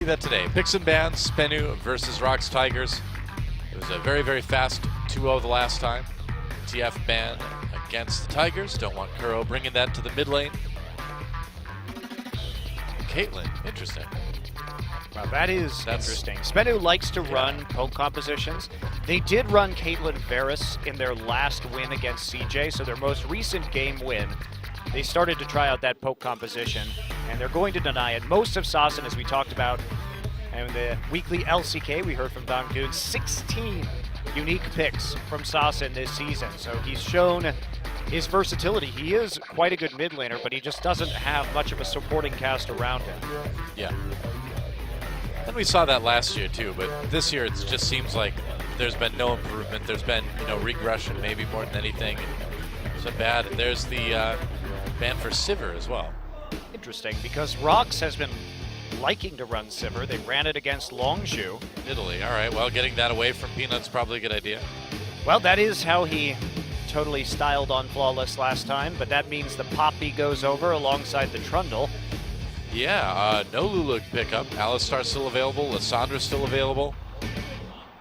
That today. Picks and bans, SBENU versus ROX Tigers. It was a very, very fast 2-0 the last time. TF ban against the Tigers. Don't want Kuro bringing that to the mid lane. Caitlyn, interesting. Well, that's interesting. SBENU likes to run poke compositions. They did run Caitlyn Varus in their last win against CJ, so their most recent game win, they started to try out that poke composition, and they're going to deny it. Most of Sassen, as we talked about, and the weekly LCK, we heard from Don Goon, 16 unique picks from Sassen this season. So he's shown his versatility. He is quite a good mid laner, but he just doesn't have much of a supporting cast around him. Yeah. And we saw that last year too, but this year it just seems like there's been no improvement. There's been, regression maybe more than anything. It's been bad. There's the ban for Sivir as well. Interesting, because ROX has been liking to run Sivir. They ran it against Longzhu. Italy, all right. Well, getting that away from Peanut's probably a good idea. Well, that is how he totally styled on Flawless last time, but that means the Poppy goes over alongside the Trundle. Yeah, no Lulu pickup. Alistar's still available. Lissandra's still available.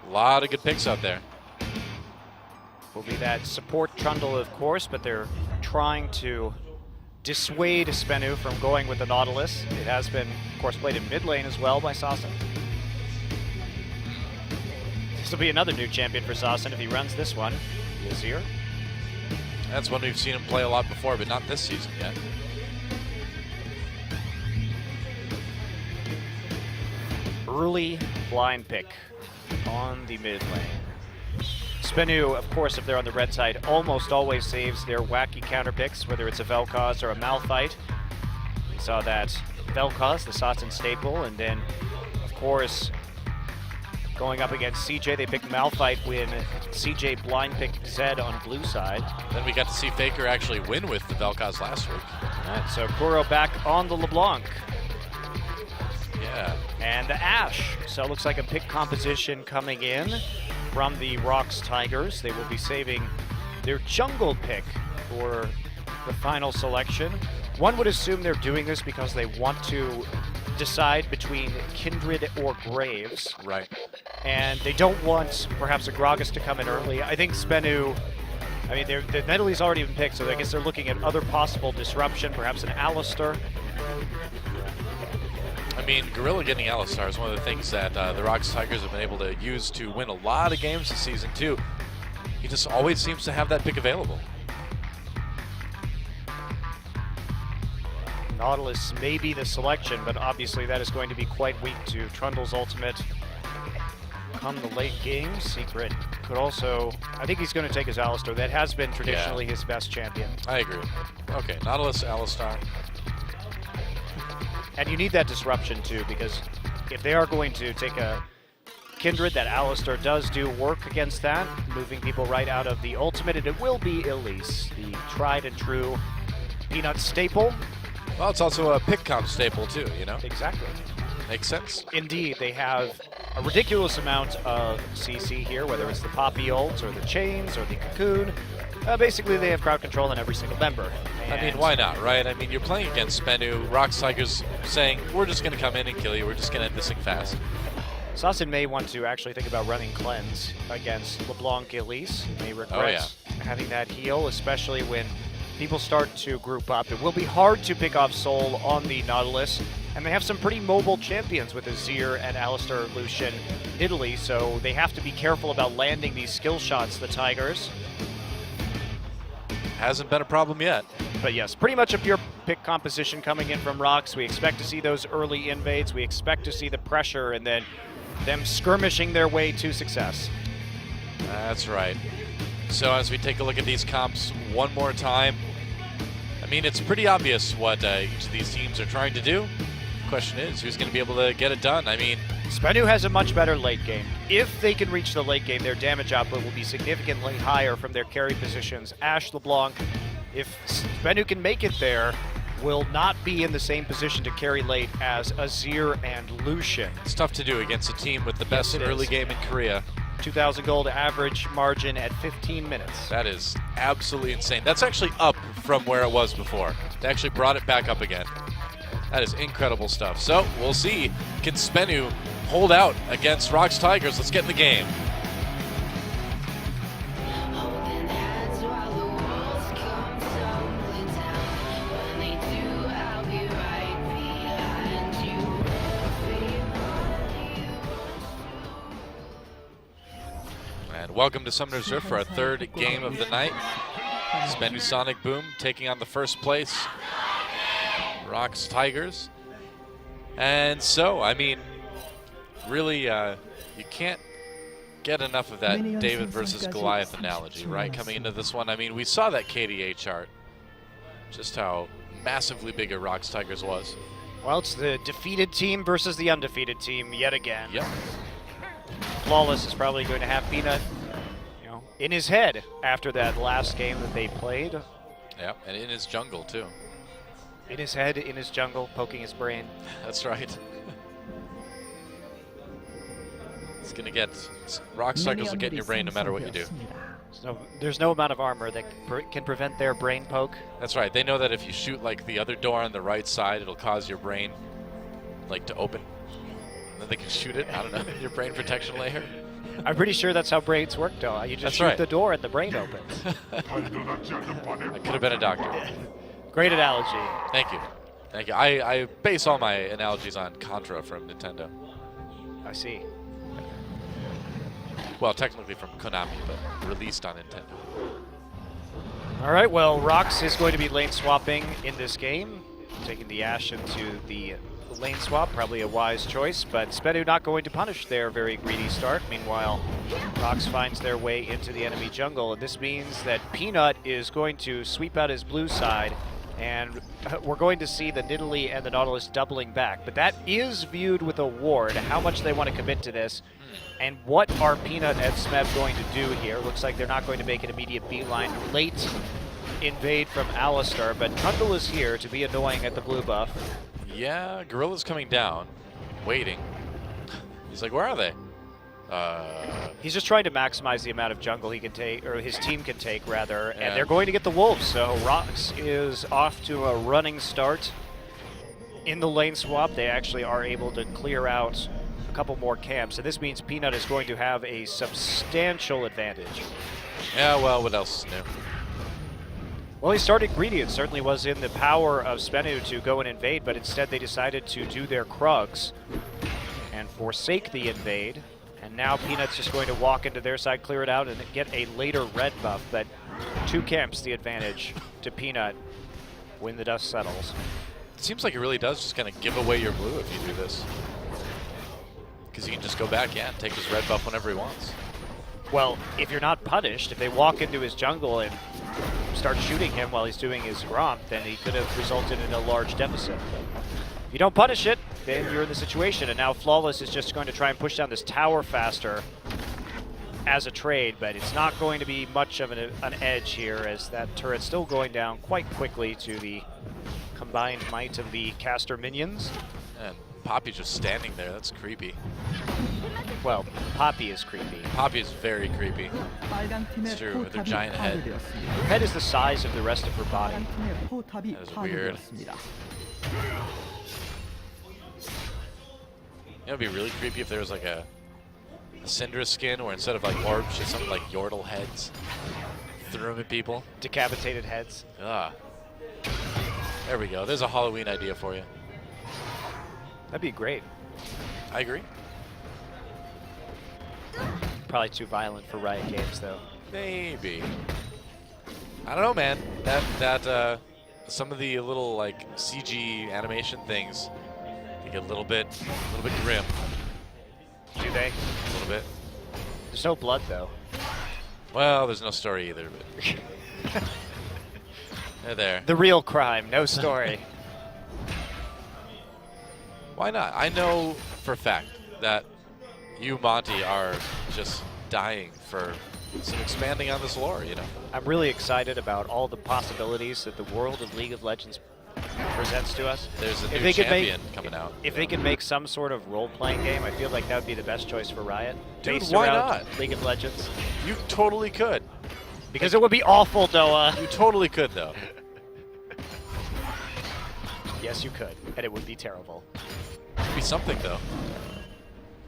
A lot of good picks out there. Will be that support Trundle, of course, but they're trying to dissuade SBENU from going with the Nautilus. It has been, of course, played in mid lane as well by Sassen. This will be another new champion for Sassen if he runs this one. Azir. That's one we've seen him play a lot before, but not this season yet. Early blind pick on the mid lane. SBENU, of course, if they're on the red side, almost always saves their wacky counter picks, whether it's a Vel'Koz or a Malphite. We saw that Vel'Koz, the Sassen staple, and then, of course, going up against CJ, they picked Malphite when CJ blind picked Zed on blue side. Then we got to see Faker actually win with the Vel'Koz last week. All right, so Kuro back on the LeBlanc. Yeah. And the Ashe. So it looks like a pick composition coming in from the ROX Tigers. They will be saving their jungle pick for the final selection. One would assume they're doing this because they want to decide between Kindred or Graves. Right. And they don't want perhaps a Gragas to come in early. I think SBENU, the Medley's already been picked, so I guess they're looking at other possible disruption, perhaps an Alistar. I mean, Gorilla getting Alistar is one of the things that the ROX Tigers have been able to use to win a lot of games this season, too. He just always seems to have that pick available. Nautilus may be the selection, but obviously that is going to be quite weak to Trundle's ultimate come the late game. Secret could also, I think he's going to take his Alistar. That has been traditionally his best champion. I agree. Okay, Nautilus, Alistar. And you need that disruption too, because if they are going to take a Kindred, that Alistar does do work against that, moving people right out of the ultimate, and it will be Elise, the tried and true Peanut staple. Well, it's also a pick comp staple too, Exactly. Makes sense. Indeed, they have a ridiculous amount of CC here, whether it's the Poppy ult or the chains or the cocoon. Basically, they have crowd control in every single member. I mean, why not, right? I mean, you're playing against SBENU, ROX Tigers saying, we're just going to come in and kill you. We're just going to end this thing fast. Sassen may want to actually think about running Cleanse against LeBlanc Elise. He may regret having that heal, especially when people start to group up. It will be hard to pick off Soul on the Nautilus, and they have some pretty mobile champions with Azir and Alistar, Lucian, Italy, so they have to be careful about landing these skill shots, the Tigers. Hasn't been a problem yet. But yes, pretty much a pure pick composition coming in from ROX. We expect to see those early invades. We expect to see the pressure and then them skirmishing their way to success. That's right. So as we take a look at these comps one more time, I mean, it's pretty obvious what each of these teams are trying to do. The question is, who's going to be able to get it done? I mean, SBENU has a much better late game. If they can reach the late game, their damage output will be significantly higher from their carry positions. Ashe, LeBlanc, if SBENU can make it there, will not be in the same position to carry late as Azir and Lucian. It's tough to do against a team with the best early game in Korea. 2,000 gold average margin at 15 minutes. That is absolutely insane. That's actually up from where it was before. They actually brought it back up again. That is incredible stuff. So we'll see. Can SBENU hold out against ROX Tigers? Let's get in the game. And welcome to Summoner's Rift for our third game of the night. SBENU Sonicboom taking on the first place ROX Tigers. And so, I mean, really, you can't get enough of that David versus Goliath analogy, right? Coming into this one, I mean, we saw that KDA chart, just how massively big a ROX Tigers was. Well, it's the defeated team versus the undefeated team yet again. Yep. Flawless is probably going to have Peanut, in his head after that last game that they played. Yep, and in his jungle too. In his head, in his jungle, poking his brain. That's right. It's gonna get ROX Tigers will get in your brain no matter what you do. So there's no amount of armor that can prevent their brain poke. That's right. They know that if you shoot like the other door on the right side, it'll cause your brain like to open. And then they can shoot it. I don't know. Your brain protection layer. I'm pretty sure that's how brains work, though. You just shoot the door and the brain opens. I could have been a doctor. Great analogy. Thank you. Thank you. I base all my analogies on Contra from Nintendo. I see. Well, technically from Konami, but released on Nintendo. All right, well, ROX is going to be lane swapping in this game, taking the Ashe into the lane swap, probably a wise choice, but SBENU not going to punish their very greedy start. Meanwhile, ROX finds their way into the enemy jungle, and this means that Peanut is going to sweep out his blue side, and we're going to see the Nidalee and the Nautilus doubling back, but that is viewed with a ward. How much they want to commit to this, and what are Peanut and SMEB going to do here? Looks like they're not going to make an immediate beeline. Late invade from Alistar, but Trundle is here to be annoying at the blue buff. Yeah, Gorilla's coming down, waiting. He's like, where are they? He's just trying to maximize the amount of jungle he can take, or his team can take, rather, yeah. And they're going to get the wolves, so ROX is off to a running start. In the lane swap, they actually are able to clear out a couple more camps, and this means Peanut is going to have a substantial advantage. Yeah, well, what else is new? Well, he started greedy. It certainly was in the power of SBENU to go and invade, but instead they decided to do their Krugs and forsake the invade. And now Peanut's just going to walk into their side, clear it out, and get a later red buff. But 2 camps the advantage to Peanut when the dust settles. It seems like it really does just kind of give away your blue if you do this. Because you can just go back, and take his red buff whenever he wants. Well, if you're not punished, if they walk into his jungle and start shooting him while he's doing his romp, then he could have resulted in a large deficit. If you don't punish it, then you're in the situation, and now Flawless is just going to try and push down this tower faster as a trade, but it's not going to be much of an edge here, as that turret's still going down quite quickly to the combined might of the caster minions. And Poppy just standing there, that's creepy. Well, Poppy is creepy. Poppy is very creepy. It's true, with her giant head. Her head is the size of the rest of her body. That is weird. It would be really creepy if there was like a Syndra skin where instead of like orbs, just something like Yordle heads. Threw them at people. Decapitated heads. Ah. There we go. There's a Halloween idea for you. That'd be great. I agree. Probably too violent for Riot Games, though. Maybe. I don't know, man. Some of the little like CG animation things, they get a little bit grim. Do they? A little bit. There's no blood, though. Well, there's no story either, but they're there. The real crime, no story. Why not? I know for a fact that you, Monty, are just dying for some expanding on this lore, you know? I'm really excited about all the possibilities that the world of League of Legends presents to us. There's a new champion coming out. If they could make some sort of role-playing game, I feel like that would be the best choice for Riot. Dude, based why around not? League of Legends. You totally could. Because it would be awful, Noah. You totally could, though. Yes, you could, and it would be terrible. It'd be something, though.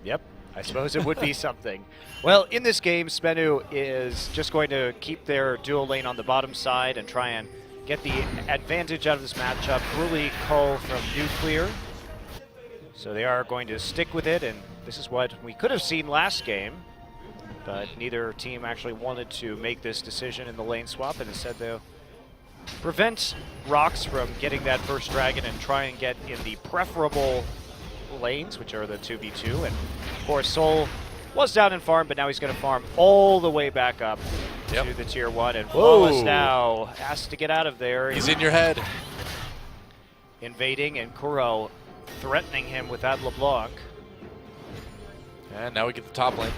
Yep, I suppose it would be something. Well, in this game, SBENU is just going to keep their dual lane on the bottom side and try and get the advantage out of this matchup. Early call from Nuclear. So they are going to stick with it, and this is what we could have seen last game, but neither team actually wanted to make this decision in the lane swap, and instead they'll prevent ROX from getting that first dragon and try and get in the preferable lanes, which are the 2v2. And of course, Soul was down in farm, but now he's going to farm all the way back up to the tier 1. And Flawless now has to get out of there. He's in your head. Invading, and Kuro threatening him with that LeBlanc. And now we get the top lane.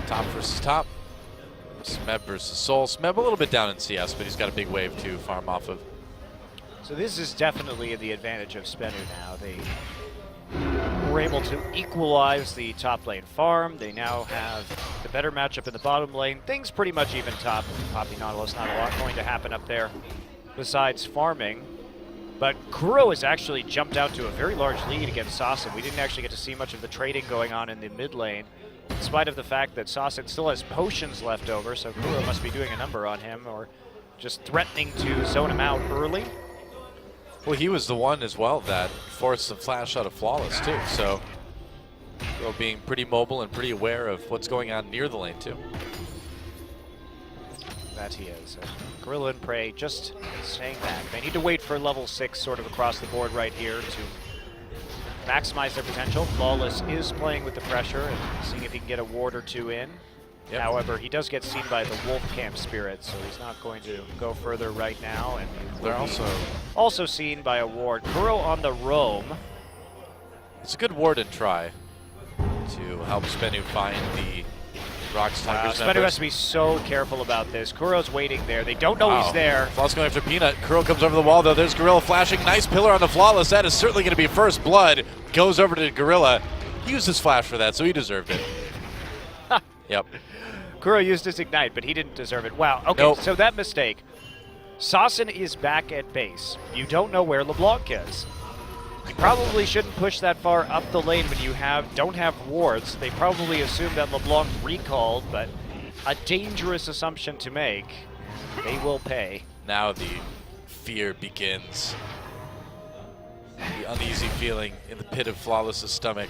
Top versus top. Smeb versus Soul. Smeb a little bit down in CS, but he's got a big wave to farm off of. So this is definitely the advantage of SBENU now. They were able to equalize the top lane farm. They now have the better matchup in the bottom lane. Things pretty much even top. Poppy Nautilus, not a lot going to happen up there besides farming. But Kuro has actually jumped out to a very large lead against Sasson. We didn't actually get to see much of the trading going on in the mid lane, in spite of the fact that Sasson still has potions left over, so Kuro must be doing a number on him, or just threatening to zone him out early. Well, he was the one as well that forced the flash out of Flawless too, so Kuro being pretty mobile and pretty aware of what's going on near the lane too. That he is. Gorilla and Prey just staying back. They need to wait for level 6 sort of across the board right here to maximize their potential. Flawless is playing with the pressure and seeing if he can get a ward or two in. Yep. However, he does get seen by the Wolf Camp Spirit, so he's not going to go further right now. And they're also seen by a ward. Kuro on the roam. It's a good ward and try to help SBENU find the ROX Tigers SBENU has to be so careful about this. Kuro's waiting there. They don't know he's there. Flawless going after Peanut. Kuro comes over the wall, though. There's Gorilla flashing. Nice pillar on the Flawless. That is certainly going to be first blood. Goes over to Gorilla. He used his flash for that, so he deserved it. Yep. Kuro used his Ignite, but he didn't deserve it. Wow. Okay, so that mistake. Sasson is back at base. You don't know where LeBlanc is. You probably shouldn't push that far up the lane when you don't have wards. They probably assume that LeBlanc recalled, but a dangerous assumption to make. They will pay. Now the fear begins. The uneasy feeling in the pit of Flawless's stomach.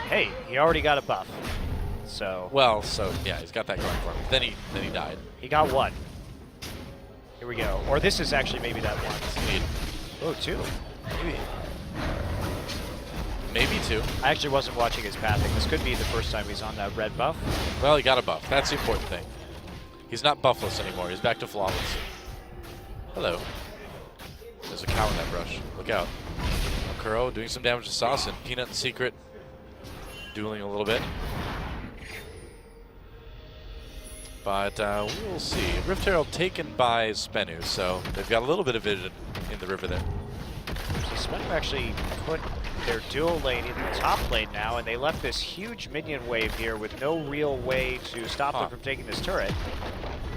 Hey, he already got a buff. So. Well, yeah, he's got that going for him. Then he died. He got one. Here we go. Or this is actually maybe that one. Oh, two. Maybe two. I actually wasn't watching his pathing. This could be the first time he's on that red buff. Well, he got a buff. That's the important thing. He's not buffless anymore. He's back to Flawless. Hello. There's a cow in that brush. Look out. Kuro doing some damage to Sasson. Peanut in secret. Dueling a little bit. But we'll see. Rift Herald taken by SBENU, so they've got a little bit of vision in the river there. So SBENU actually put their dual lane in the top lane now, and they left this huge minion wave here with no real way to stop them from taking this turret.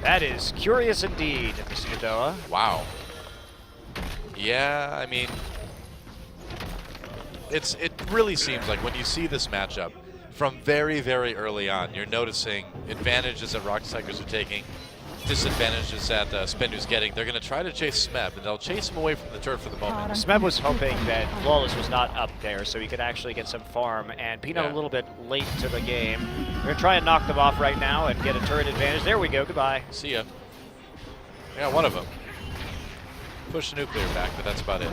That is curious indeed, Mr. Kadoa. Wow. Yeah, I mean, it really seems like when you see this matchup, from very, very early on, you're noticing advantages that ROX Tigers are taking, disadvantages that SBENU's getting. They're going to try to chase Smeb, and they'll chase him away from the turret for the moment. Smeb was hoping that Flawless was not up there so he could actually get some farm, and Peanut a little bit late to the game. We're going to try and knock them off right now and get a turret advantage. There we go. Goodbye. See ya. Yeah, one of them. Push the Nuclear back, but that's about it.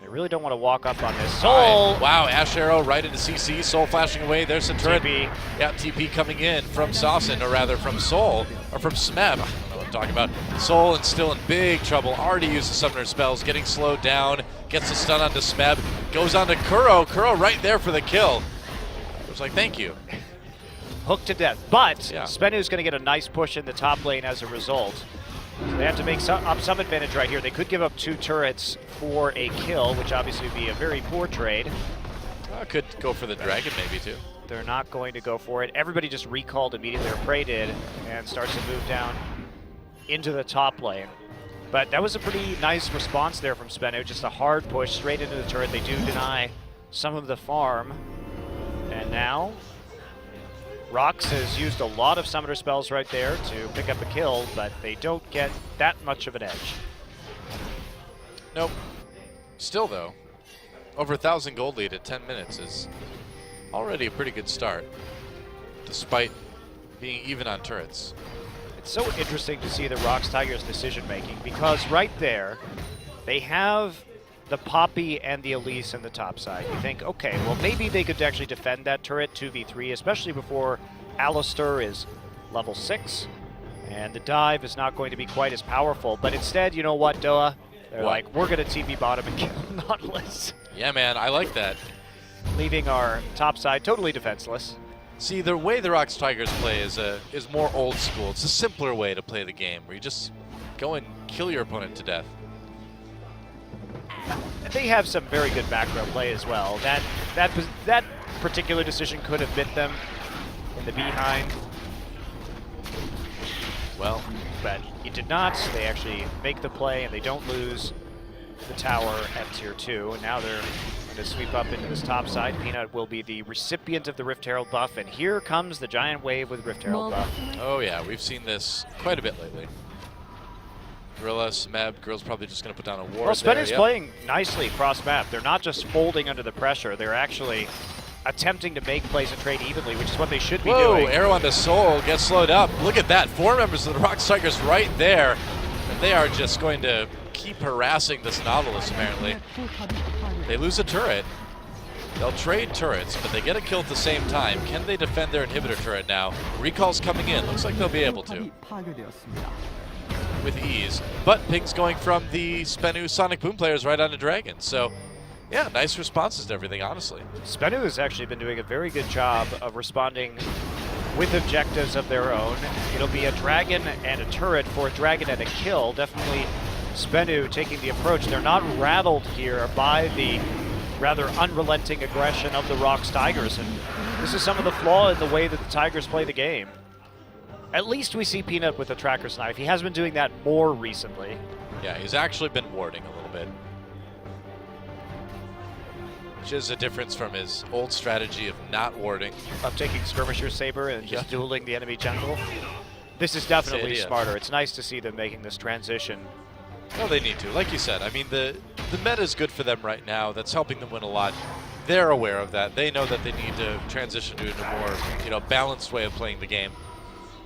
They really don't want to walk up on this. Soul! Wow, Ash Arrow right into CC. Soul flashing away. There's the turret. TP. Yeah, TP coming in from Sasson, or rather from Soul, or from Smeb. I don't know what I'm talking about. Soul and still in big trouble. Already used the summoner spells, getting slowed down. Gets the stun onto Smeb. Goes on to Kuro. Kuro right there for the kill. I was like, thank you. Hooked to death. But SBENU's going to get a nice push in the top lane as a result. So they have to make some advantage right here. They could give up 2 turrets for a kill, which obviously would be a very poor trade. Could go for the dragon maybe too. They're not going to go for it. Everybody just recalled immediately, or Prey did, and starts to move down into the top lane. But that was a pretty nice response there from SBENU. Just a hard push straight into the turret. They do deny some of the farm. And now, ROX has used a lot of summoner spells right there to pick up a kill, but they don't get that much of an edge. Nope. Still, though, over 1,000 gold lead at 10 minutes is already a pretty good start, despite being even on turrets. It's so interesting to see the ROX Tigers decision making, because right there, they have the Poppy and the Elise in the top side. You think, okay, well maybe they could actually defend that turret 2v3, especially before Alistair is level 6, and the dive is not going to be quite as powerful. But instead, you know what, Doa? They're like, we're going to TP bottom and kill Nautilus. Yeah, man, I like that. Leaving our top side totally defenseless. See, the way the ROX Tigers play is more old school. It's a simpler way to play the game, where you just go and kill your opponent to death. They have some very good macro play as well. That particular decision could have bit them in the behind. Well, but it did not. They actually make the play, and they don't lose the tower at tier 2. And now they're going to sweep up into this top side. Peanut will be the recipient of the Rift Herald buff, and here comes the giant wave with Rift Herald buff. Oh yeah, we've seen this quite a bit lately. Gorilla, Smeb, Girl's probably just going to put down a ward. Well, SBENU's playing nicely cross map. They're not just folding under the pressure. They're actually attempting to make plays and trade evenly, which is what they should be doing. Arrow on the soul gets slowed up. Look at that. 4 members of the ROX Tigers right there. And they are just going to keep harassing this Nautilus, apparently. They lose a turret. They'll trade turrets, but they get a kill at the same time. Can they defend their inhibitor turret now? Recall's coming in. Looks like they'll be able to with ease. But Ping's going from the SBENU Sonicboom players right onto Dragon. So, yeah, nice responses to everything, honestly. SBENU has actually been doing a very good job of responding with objectives of their own. It'll be a Dragon and a turret for a Dragon and a kill. Definitely SBENU taking the approach. They're not rattled here by the rather unrelenting aggression of the ROX Tigers. And this is some of the flaw in the way that the Tigers play the game. At least we see Peanut with a Tracker's Knife. He has been doing that more recently. Yeah, he's actually been warding a little bit, which is a difference from his old strategy of not warding. Of taking Skirmisher's Saber and just dueling the enemy jungle. This is definitely smarter. It's nice to see them making this transition. No, they need to. Like you said, I mean, the meta is good for them right now. That's helping them win a lot. They're aware of that. They know that they need to transition to a more, balanced way of playing the game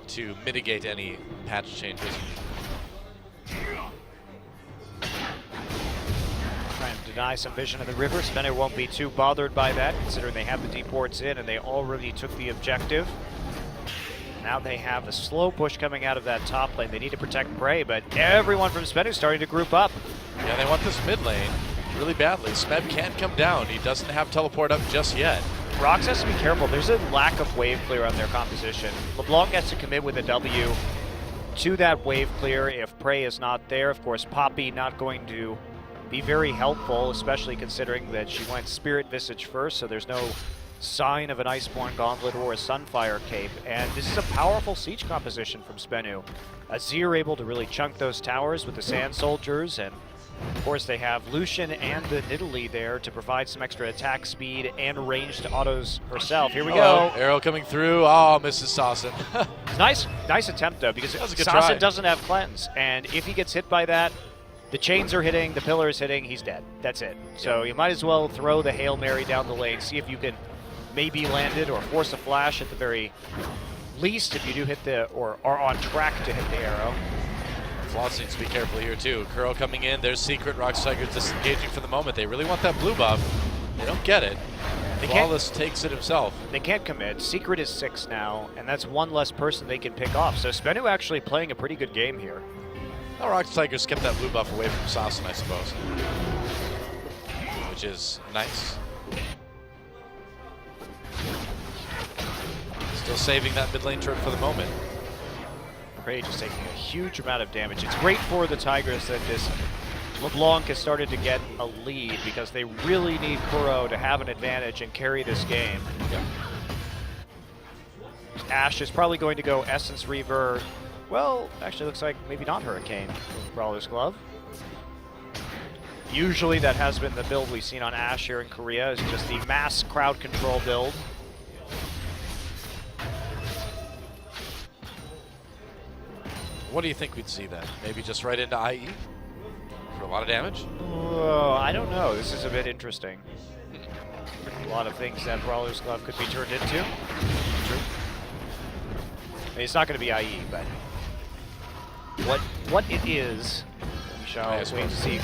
to mitigate any patch changes. Trying to deny some vision of the river. SBENU won't be too bothered by that, considering they have the deep ports in and they already took the objective. Now they have a slow push coming out of that top lane. They need to protect Prey, but everyone from SBENU is starting to group up. Yeah, they want this mid lane really badly. Smeb can't come down. He doesn't have teleport up just yet. ROX has to be careful. There's a lack of wave clear on their composition. LeBlanc has to commit with a W to that wave clear if Prey is not there. Of course, Poppy not going to be very helpful, especially considering that she went Spirit Visage first, so there's no sign of an Iceborne Gauntlet or a Sunfire Cape. And this is a powerful siege composition from SBENU. Azir able to really chunk those towers with the Sand Soldiers, and of course they have Lucian and the Nidalee there to provide some extra attack speed and ranged autos herself. Here we go. Arrow coming through. Oh, misses Sasson. Nice attempt though, because Sasson doesn't have cleanse, and if he gets hit by that, the chains are hitting, the pillar is hitting, he's dead. That's it. So you might as well throw the Hail Mary down the lane, see if you can maybe land it or force a flash at the very least if you do hit the, or are on track to hit the arrow. Floss needs to be careful here too. Curl coming in, there's Secret. ROX Tigers disengaging for the moment. They really want that blue buff. They don't get it. Flawless takes it himself. They can't commit. Secret is 6 now, and that's one less person they can pick off. So SBENU actually playing a pretty good game here. Well, ROX Tigers kept that blue buff away from Sasson, I suppose. Which is nice. Still saving that mid lane turret for the moment. Prey just taking a huge amount of damage. It's great for the Tigers that this LeBlanc has started to get a lead, because they really need Kuro to have an advantage and carry this game. Yep. Ashe is probably going to go Essence Reaver. Well, actually looks like maybe not Hurricane with Brawler's Glove. Usually that has been the build we've seen on Ashe here in Korea, is just the mass crowd control build. What do you think we'd see then? Maybe just right into IE for a lot of damage? I don't know. This is a bit interesting. A lot of things that Brawler's Glove could be turned into. True. I mean, it's not going to be IE, but what it is, we shall wait to see. It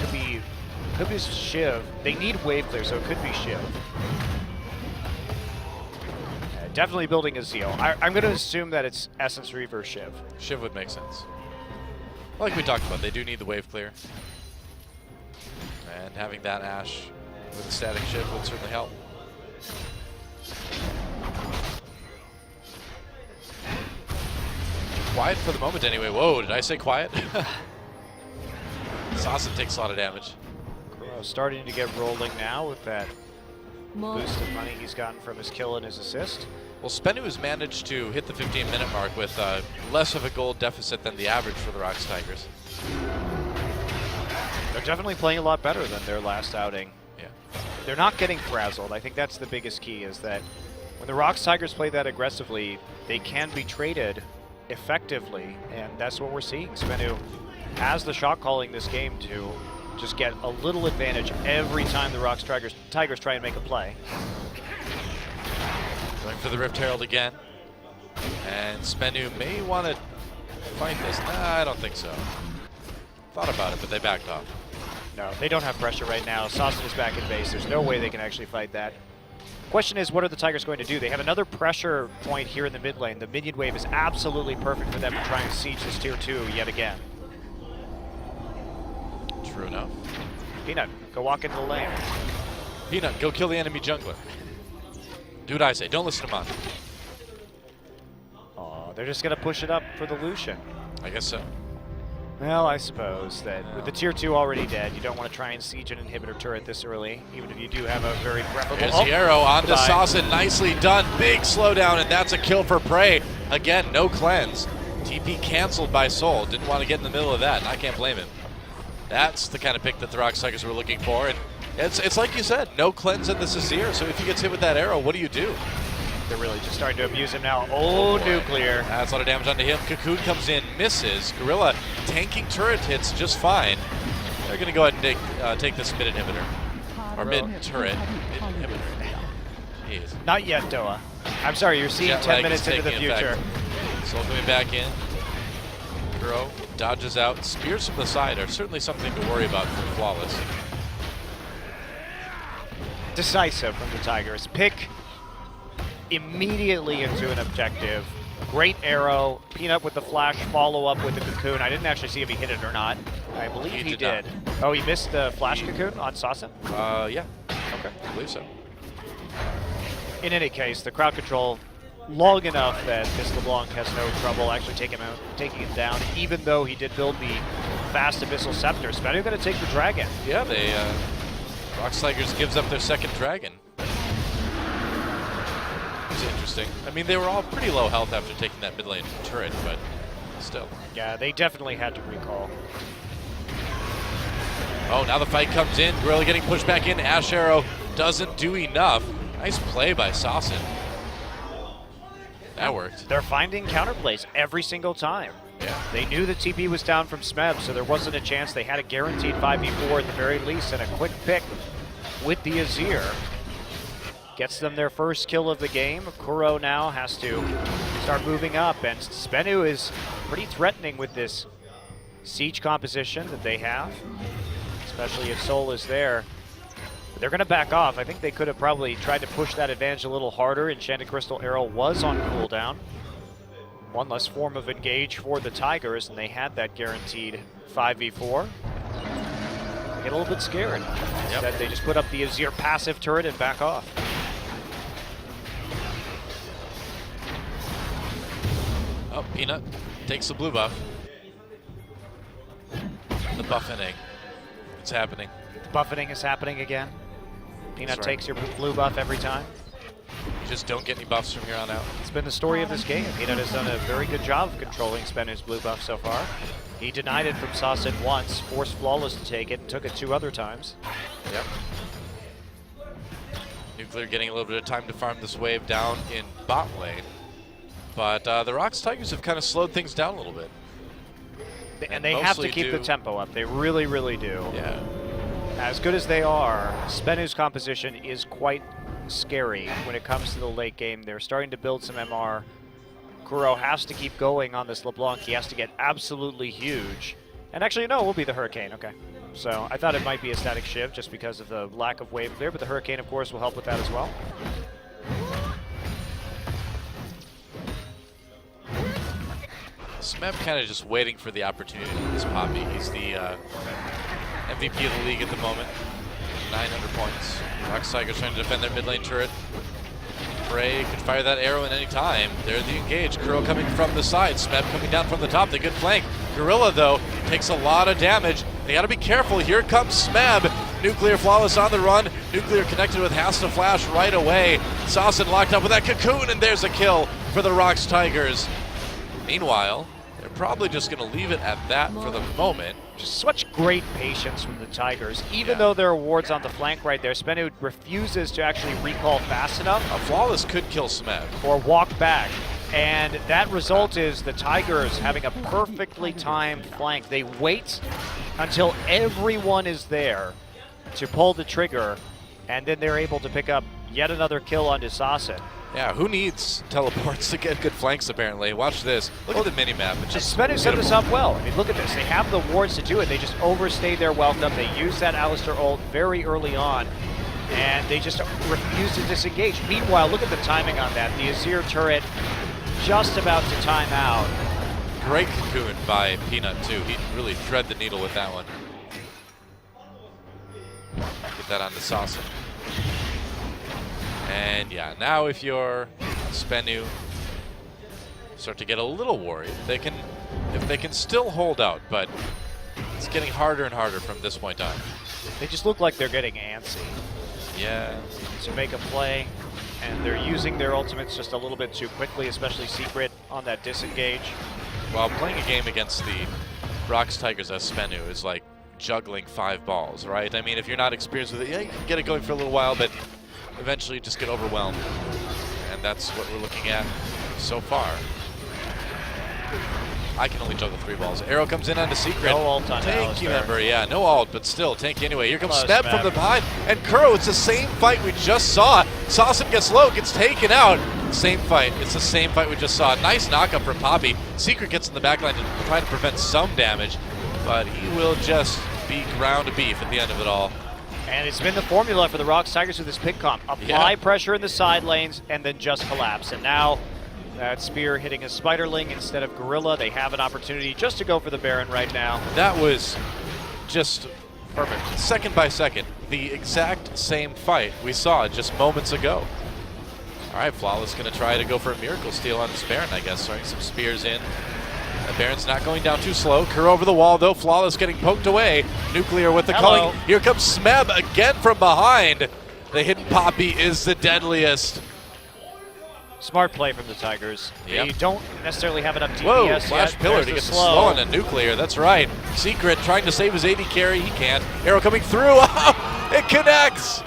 could be Shiv. They need wave clear, so it could be Shiv. Definitely building a Zeal. I'm going to assume that it's Essence Reaver Shiv. Shiv would make sense. Like we talked about, they do need the wave clear. And having that Ashe with a static Shiv would certainly help. Quiet for the moment anyway. Whoa, did I say quiet? Sawson takes a lot of damage. Starting to get rolling now with that boost of money he's gotten from his kill and his assist. Well, SBENU has managed to hit the 15-minute mark with less of a gold deficit than the average for the ROX Tigers. They're definitely playing a lot better than their last outing. Yeah. They're not getting frazzled. I think that's the biggest key, is that when the ROX Tigers play that aggressively, they can be traded effectively, and that's what we're seeing. SBENU has the shot calling this game to just get a little advantage every time the ROX Tigers try and make a play. Going for the Rift Herald again. And SBENU may want to fight this. Nah, I don't think so. Thought about it, but they backed off. No, they don't have pressure right now. Sawson is back in base. There's no way they can actually fight that. Question is, what are the Tigers going to do? They have another pressure point here in the mid lane. The minion wave is absolutely perfect for them to try and siege this tier 2 yet again. True enough. Peanut, go walk into the lane. Peanut, go kill the enemy jungler. Do what I say. Don't listen to mine. Oh, they're just going to push it up for the Lucian. I guess so. Well, I suppose that with the tier 2 already dead, you don't want to try and siege an inhibitor turret this early, even if you do have a very preferable... Here's the arrow onto Sawson. Nicely done. Big slowdown, and that's a kill for Prey. Again, no cleanse. TP canceled by Soul. Didn't want to get in the middle of that, and I can't blame him. That's the kind of pick that the ROX Tigers were looking for, and it's like you said, no cleanse in this Azir, so if he gets hit with that arrow, what do you do? They're really just starting to abuse him now. Oh, nuclear. That's a lot of damage onto him. Cocoon comes in, misses. Gorilla tanking turret hits just fine. They're going to go ahead and take this mid inhibitor. Or mid turret. Mid inhibitor. Jeez. Not yet, Doa. I'm sorry, you're seeing 10 minutes into the future. Soul coming back in. Kuro dodges out. Spears from the side are certainly something to worry about for Flawless. Decisive from the Tigers. Pick immediately into an objective. Great arrow. Peanut with the flash, follow up with the cocoon. I didn't actually see if he hit it or not. I believe he did. Oh, he missed the flash cocoon on Sawson? Yeah. Okay, I believe so. In any case, the crowd control long enough that Miss LeBlanc has no trouble actually taking him down, even though he did build the fast Abyssal Scepter. SBENU going to take the dragon. Yeah, they ROX Tigers gives up their second dragon. It's interesting. I mean, they were all pretty low health after taking that mid lane turret, but still. Yeah, they definitely had to recall. Oh, now the fight comes in. Gorilla getting pushed back in. Ashe Arrow doesn't do enough. Nice play by Sawson. That worked. They're finding counterplays every single time. Yeah. They knew the TP was down from Smeb, so there wasn't a chance. They had a guaranteed 5v4 at the very least, and a quick pick with the Azir. Gets them their first kill of the game. Kuro now has to start moving up, and SBENU is pretty threatening with this siege composition that they have, especially if Soul is there. But they're going to back off. I think they could have probably tried to push that advantage a little harder. Enchanted Crystal Arrow was on cooldown. One less form of engage for the Tigers, and they had that guaranteed 5v4. They get a little bit scared. Instead, they just put up the Azir passive turret and back off. Oh, Peanut takes the blue buff. The buffening. It's happening. The buffeting is happening again. Peanut takes your blue buff every time. just don't get any buffs from here on out. It's been the story of this game. Peanut has done a very good job of controlling SBENU's blue buff so far. He denied it from Saucin once, forced Flawless to take it, and took it 2 other times. Yep. Nuclear getting a little bit of time to farm this wave down in bot lane. But the ROX Tigers have kind of slowed things down a little bit. And they have to keep the tempo up. They really, really do. Yeah. As good as they are, SBENU's composition is quite scary when it comes to the late game. They're starting to build some MR. Kuro has to keep going on this LeBlanc. He has to get absolutely huge. And actually, no, it will be the Hurricane. Okay. So I thought it might be a static Shiv just because of the lack of wave clear, but the Hurricane, of course, will help with that as well. Smeb kind of just waiting for the opportunity on this Poppy. He's the MVP of the league at the moment. 900 points. ROX Tigers trying to defend their mid lane turret. Prey can fire that arrow at any time. They're the engage. Kuro coming from the side. Smeb coming down from the top. The good flank. Gorilla, though, takes a lot of damage. They got to be careful. Here comes Smeb. Nuclear Flawless on the run. Nuclear connected with has to flash right away. Saucin locked up with that cocoon, and there's a kill for the ROX Tigers. Meanwhile, they're probably just going to leave it at that for the moment. Just such great patience from the Tigers. Even though there are wards on the flank right there, SBENU refuses to actually recall fast enough. A Flawless could kill Smeb. Or walk back. And that result is the Tigers having a perfectly timed flank. They wait until everyone is there to pull the trigger, and then they're able to pick up yet another kill onto Saucin. Yeah, who needs teleports to get good flanks, apparently? Watch this. Look at the mini-map. SBENU set this up well. I mean, look at this. They have the wards to do it. They just overstayed their welcome. They used that Alistar ult very early on, and they just refused to disengage. Meanwhile, look at the timing on that. The Azir turret just about to time out. Great cocoon by Peanut, too. He really thread the needle with that one. Get that onto Saucin. And yeah, now if you're SBENU, start to get a little worried. If they can still hold out, but it's getting harder and harder from this point on. They just look like they're getting antsy. Yeah. To make a play, and they're using their ultimates just a little bit too quickly, especially Secret on that disengage. Well, playing a game against the ROX Tigers as SBENU is like juggling 5 balls, right? I mean, if you're not experienced with it, yeah, you can get it going for a little while, but eventually you just get overwhelmed. And that's what we're looking at so far. I can only juggle 3 balls. Arrow comes in onto Secret. No ult on Tanky Alistar. member, yeah, no ult, but still tanky anyway. Here comes Close, Smeb from the behind, and Kuro, it's the same fight we just saw. Saucin gets low, gets taken out. Same fight, it's the same fight we just saw. Nice knockup from Poppy. Secret gets in the backline to try to prevent some damage, but he will just be ground beef at the end of it all. And it's been the formula for the ROX Tigers with this pick comp. Apply pressure in the side lanes and then just collapse. And now that Spear hitting a Spiderling instead of Gorilla. They have an opportunity just to go for the Baron right now. That was just perfect. Second by second, the exact same fight we saw just moments ago. All right, Flawless gonna try to go for a Miracle Steal on this Baron, I guess, throwing some spears in. The Baron's not going down too slow. Kuro over the wall, though. Flawless getting poked away. Nuclear with the calling. Here comes Smeb again from behind. The hidden Poppy is the deadliest. Smart play from the Tigers. They don't necessarily have enough DPS Whoa, Flash yet. Pillar There's to get the slow slow on the Nuclear. That's right. Secret trying to save his AD carry. He can't. Arrow coming through. It connects.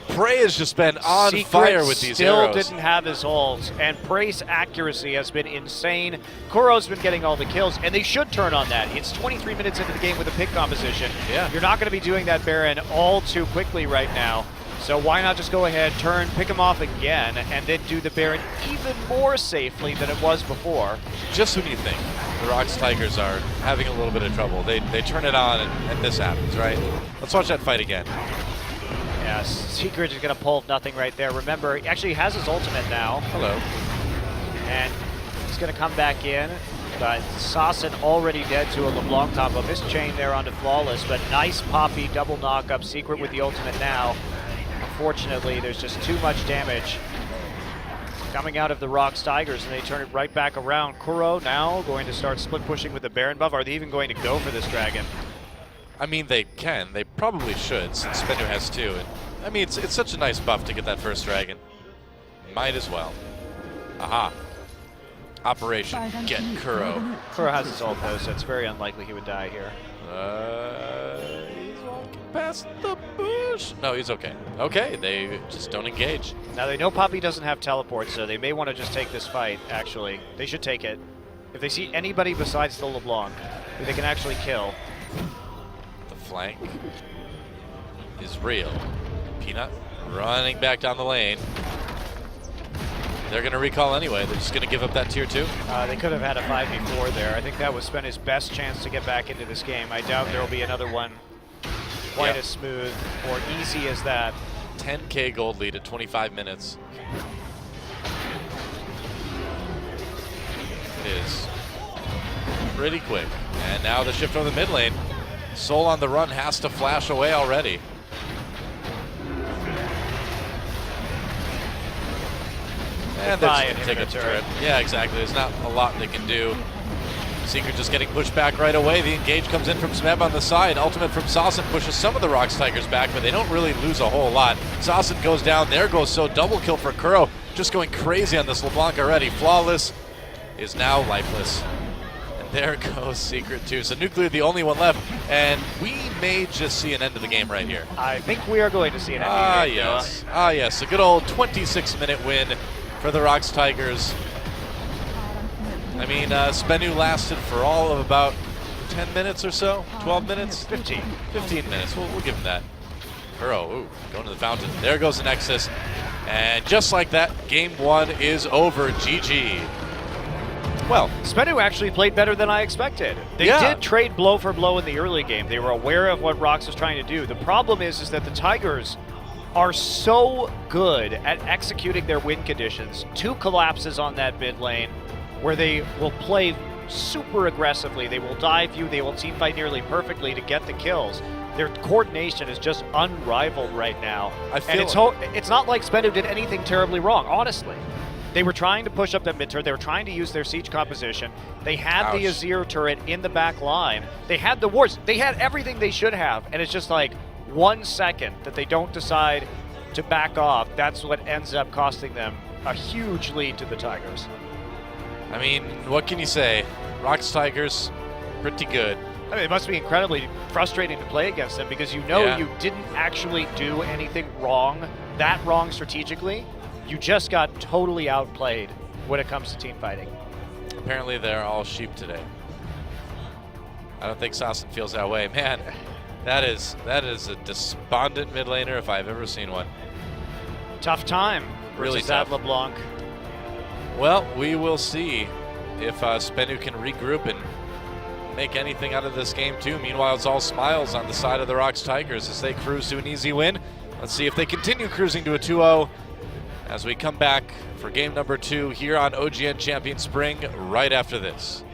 Prey has just been on fire with these arrows. Still didn't have his ult, and Prey's accuracy has been insane. Kuro's been getting all the kills, and they should turn on that. It's 23 minutes into the game with a pick composition. Yeah. You're not going to be doing that Baron all too quickly right now. So why not just go ahead, turn, pick him off again, and then do the Baron even more safely than it was before. Just when you think the ROX Tigers are having a little bit of trouble, they turn it on and this happens, right? Let's watch that fight again. Yeah, Secret is going to pull nothing right there. Remember, he actually has his ultimate now. Hello. And he's going to come back in. But Saucin already dead to a LeBlanc combo. Missed chain there onto Flawless, but nice Poppy double knockup. Secret with the ultimate now. Unfortunately, there's just too much damage coming out of the ROX Tigers, and they turn it right back around. Kuro now going to start split pushing with the Baron buff. Are they even going to go for this dragon? I mean, they can. They probably should, since SBENU has 2. And, I mean, it's such a nice buff to get that first dragon. Might as well. Aha. Operation Get Kuro. Kuro has his ult though, so it's very unlikely he would die here. He's walking past the bush. No, he's okay. Okay, they just don't engage. Now they know Poppy doesn't have teleport, so they may want to just take this fight, actually. They should take it. If they see anybody besides the LeBlanc who they can actually kill. The flank is real. Peanut running back down the lane. They're going to recall anyway. They're just going to give up that tier 2. They could have had a 5v4 there. I think that was SBENU's best chance to get back into this game. I doubt there will be another one quite as smooth or easy as that. 10K gold lead at 25 minutes. It is pretty quick. And now the shift over the mid lane. Soul on the run has to flash away already. And they're just gonna take a turret. Yeah, exactly. There's not a lot they can do. Secret just getting pushed back right away. The engage comes in from Smeb on the side. Ultimate from Saucin pushes some of the ROX Tigers back, but they don't really lose a whole lot. Saucin goes down. There goes So. Double kill for Kuro. Just going crazy on this LeBlanc already. Flawless is now lifeless. And there goes Secret too. So Nuclear the only one left, and we may just see an end of the game right here. I think we are going to see an end of the game. Yes. Yes. A good old 26-minute win for the ROX Tigers. I mean, SBENU lasted for all of about 10 minutes or so, 12 minutes? 15 minutes, we'll give him that. Kuro, ooh, going to the fountain. There goes the Nexus. And just like that, game 1 is over. GG. Well, SBENU actually played better than I expected. They did trade blow for blow in the early game. They were aware of what ROX was trying to do. The problem is that the Tigers are so good at executing their win conditions. 2 collapses on that mid lane where they will play super aggressively. They will dive you, they will team fight nearly perfectly to get the kills. Their coordination is just unrivaled right now. It's not like SBENU did anything terribly wrong, honestly. They were trying to push up that mid turret. They were trying to use their siege composition. They had the Azir turret in the back line. They had the wards. They had everything they should have, and it's just like 1 second that they don't decide to back off. That's what ends up costing them a huge lead to the Tigers. I mean, what can you say? ROX Tigers, pretty good. I mean, it must be incredibly frustrating to play against them because you know you didn't actually do anything wrong, that wrong strategically. You just got totally outplayed when it comes to team fighting. Apparently they're all sheep today. I don't think Saucin feels that way. Man, that is a despondent mid laner if I've ever seen one. Tough time really versus tough. that LeBlanc. Well, we will see if SBENU can regroup and make anything out of this game too. Meanwhile, it's all smiles on the side of the ROX Tigers as they cruise to an easy win. Let's see if they continue cruising to a 2-0 as we come back for game number 2 here on OGN Champion Spring right after this.